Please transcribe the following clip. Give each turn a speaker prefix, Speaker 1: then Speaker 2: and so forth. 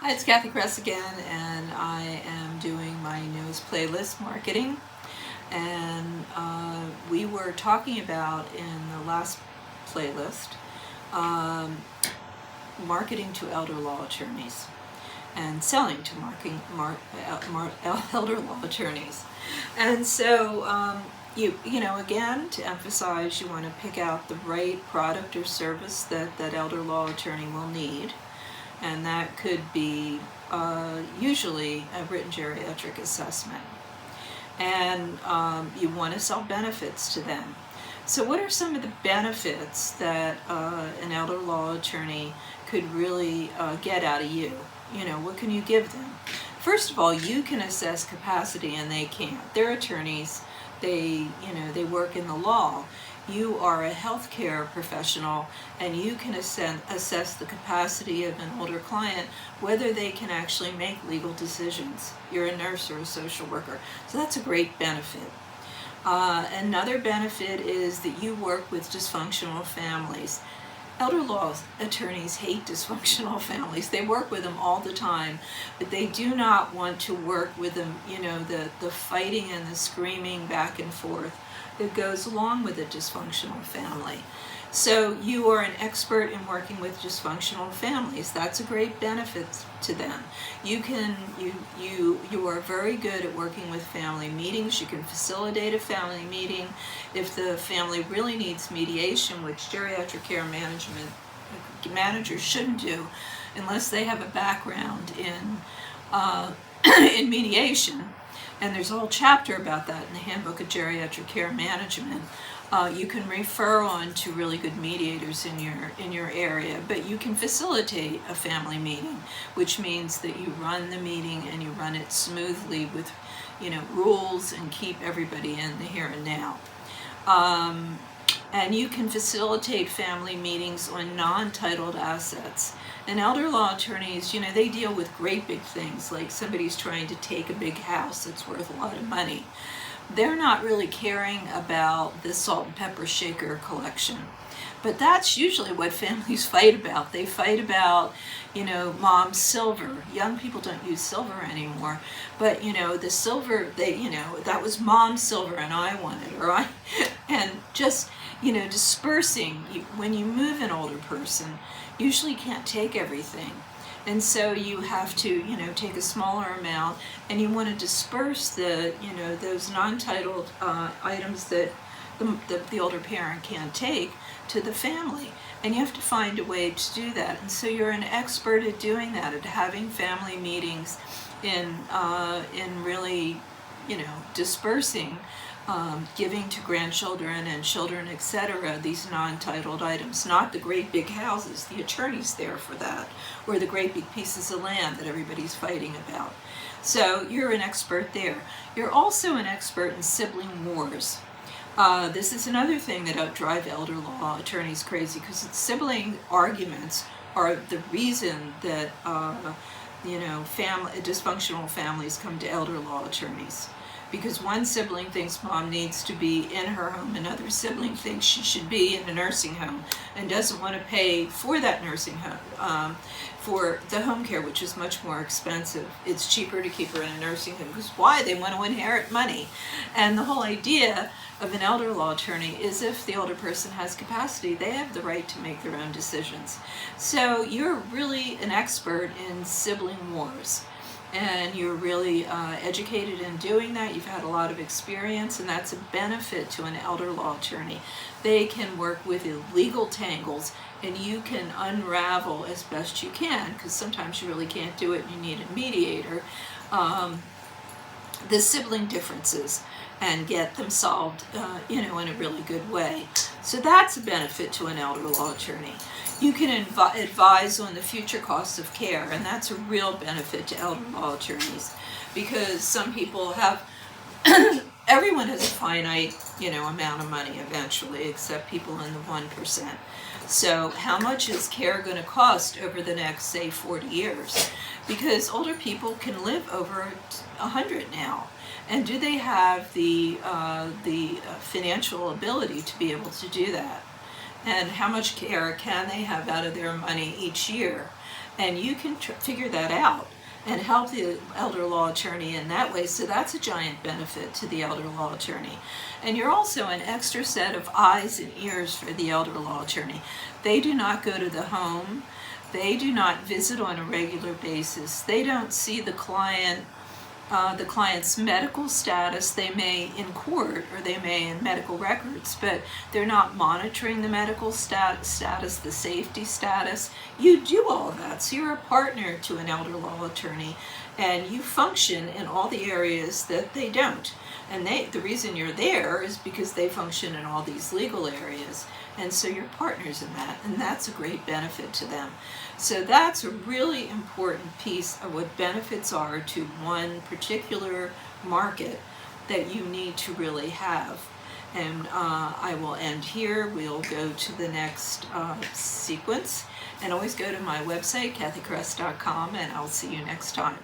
Speaker 1: Hi, it's Cathy Cress again, and I am doing my newest playlist, Marketing. And we were talking about in the last playlist um, marketing to elder law attorneys and selling to elder law attorneys. And so again, to emphasize, you want to pick out the right product or service that elder law attorney will need. And that could be usually a written geriatric assessment. And you want to sell benefits to them. So what are some of the benefits that an elder law attorney could really get out of you? What can you give them? First of all, you can assess capacity and they can't. They're attorneys. They work in the law. You are a healthcare professional and you can assess the capacity of an older client, whether they can actually make legal decisions. You're a nurse or a social worker. So that's a great benefit. Another benefit is that you work with dysfunctional families. Elder law attorneys hate dysfunctional families. They work with them all the time, but they do not want to work with them, the fighting and the screaming back and forth that goes along with a dysfunctional family. So you are an expert in working with dysfunctional families. That's a great benefit to them. You are very good at working with family meetings. You can facilitate a family meeting. If the family really needs mediation, which geriatric care managers shouldn't do unless they have a background in in mediation, and there's a whole chapter about that in the Handbook of Geriatric Care Management. You can refer on to really good mediators in your area, but you can facilitate a family meeting, which means that you run the meeting and you run it smoothly with, rules and keep everybody in the here and now. And you can facilitate family meetings on non-titled assets. And elder law attorneys, they deal with great big things, like somebody's trying to take a big house that's worth a lot of money. They're not really caring about the salt and pepper shaker collection. But that's usually what families fight about. They fight about, mom's silver. Young people don't use silver anymore. But, the silver, that was mom's silver and I want it, or and just, dispersing. When you move an older person, usually can't take everything. And so you have to, take a smaller amount, and you want to disperse those non-titled items that the older parent can't take to the family. And you have to find a way to do that. And so you're an expert at doing that, at having family meetings in really, dispersing, giving to grandchildren and children, etc., these non-titled items, not the great big houses. The attorney's there for that, or the great big pieces of land that everybody's fighting about. So you're an expert there. You're also an expert in sibling wars. This is another thing that drive elder law attorneys crazy, because sibling arguments are the reason that dysfunctional families come to elder law attorneys. Because one sibling thinks mom needs to be in her home, another sibling thinks she should be in a nursing home and doesn't want to pay for that nursing home, for the home care, which is much more expensive. It's cheaper to keep her in a nursing home, because why? They want to inherit money. And the whole idea of an elder law attorney is, if the older person has capacity, they have the right to make their own decisions. So you're really an expert in sibling wars. And you're really educated in doing that. You've had a lot of experience, and that's a benefit to an elder law attorney. They can work with illegal tangles, and you can unravel as best you can, because sometimes you really can't do it. You need a mediator. The sibling differences, and get them solved, in a really good way. So that's a benefit to an elder law attorney. You can advise on the future costs of care, and that's a real benefit to elder law attorneys, because some people have, everyone has a finite, amount of money eventually, except people in the 1%. So how much is care going to cost over the next, say, 40 years? Because older people can live over 100 now. And do they have the financial ability to be able to do that? And how much care can they have out of their money each year? and you can figure that out and help the elder law attorney in that way. So that's a giant benefit to the elder law attorney. And you're also an extra set of eyes and ears for the elder law attorney. They do not go to the home. They do not visit on a regular basis. They don't see the client's medical status. They may in court or they may in medical records, but they're not monitoring the medical status, the safety status. You do all of that. So you're a partner to an elder law attorney, and you function in all the areas that they don't. And the reason you're there is because they function in all these legal areas. And so you're partners in that, and that's a great benefit to them. So that's a really important piece of what benefits are to one particular market that you need to really have. And I will end here. We'll go to the next sequence. And always go to my website, cathycress.com, and I'll see you next time.